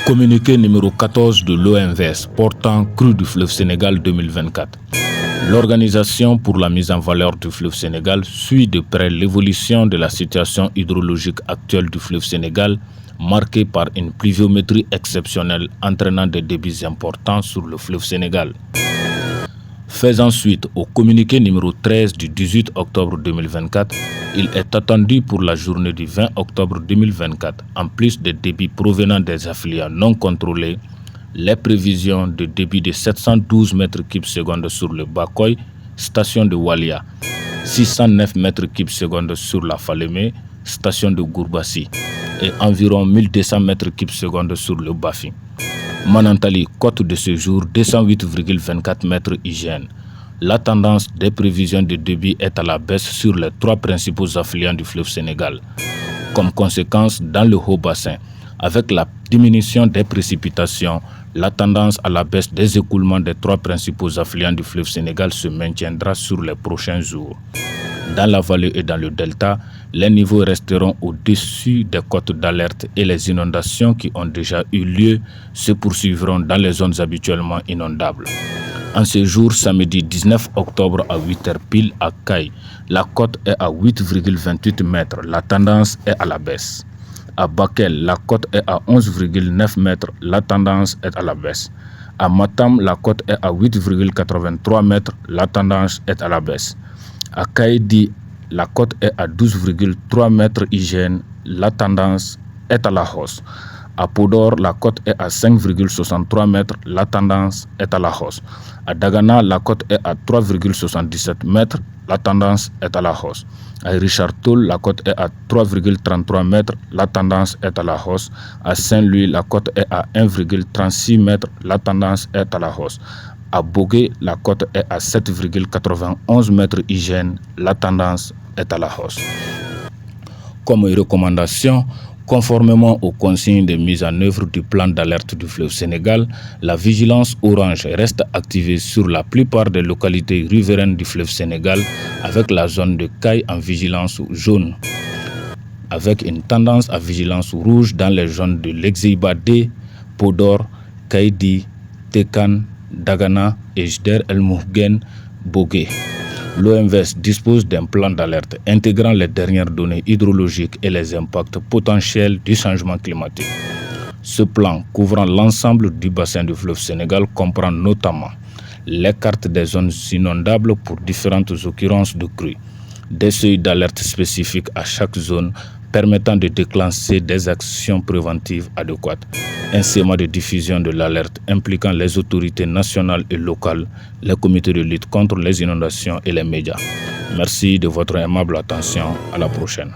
Communiqué numéro 14 de l'OMVS portant crue du fleuve Sénégal 2024. L'Organisation pour la mise en valeur du fleuve Sénégal suit de près l'évolution de la situation hydrologique actuelle du fleuve Sénégal, marquée par une pluviométrie exceptionnelle entraînant des débits importants sur le fleuve Sénégal. Faisant suite au communiqué numéro 13 du 18 octobre 2024, il est attendu pour la journée du 20 octobre 2024, en plus des débits provenant des affluents non contrôlés, les prévisions de débit de 712 mètres cubes secondes sur le Bakoy, station de Walia, 609 mètres cubes secondes sur la Falémé, station de Gourbassi, et environ 1200 mètres cubes secondes sur le Bafi. Manantali, cote de ce jour 208,24 mètres hygiène. La tendance des prévisions de débit est à la baisse sur les trois principaux affluents du fleuve Sénégal. Comme conséquence, dans le haut bassin, avec la diminution des précipitations, la tendance à la baisse des écoulements des trois principaux affluents du fleuve Sénégal se maintiendra sur les prochains jours. Dans la vallée et dans le delta, les niveaux resteront au-dessus des cotes d'alerte et les inondations qui ont déjà eu lieu se poursuivront dans les zones habituellement inondables. En ce jour, samedi 19 octobre à 8h pile à Caille, la cote est à 8,28 mètres. La tendance est à la baisse. À Bakel, la cote est à 11,9 mètres. La tendance est à la baisse. À Matam, la cote est à 8,83 mètres. La tendance est à la baisse. À Kaïdi, la cote est à 12,3 mètres hygiène. La tendance est à la hausse. À Podor, la cote est à 5,63 mètres. La tendance est à la hausse. À Dagana, la cote est à 3,77 mètres. La tendance est à la hausse. À Richard Toll, la cote est à 3,33 mètres. La tendance est à la hausse. À Saint-Louis, la cote est à 1,36 mètres. La tendance est à la hausse. À Bogué, la cote est à 7,91 mètres hygiène. La tendance est à la hausse. Comme recommandation, conformément aux consignes de mise en œuvre du plan d'alerte du fleuve Sénégal, la vigilance orange reste activée sur la plupart des localités riveraines du fleuve Sénégal, avec la zone de Caille en vigilance jaune, avec une tendance à vigilance rouge dans les zones de l'Exeiba D, Podor, Kaïdi, Tekan, Dagana et Jder El Moughen, Bogué. L'OMVS dispose d'un plan d'alerte intégrant les dernières données hydrologiques et les impacts potentiels du changement climatique. Ce plan, couvrant l'ensemble du bassin du fleuve Sénégal, comprend notamment les cartes des zones inondables pour différentes occurrences de crues, des seuils d'alerte spécifiques à chaque zone permettant de déclencher des actions préventives adéquates, un schéma de diffusion de l'alerte impliquant les autorités nationales et locales, les comités de lutte contre les inondations et les médias. Merci de votre aimable attention. À la prochaine.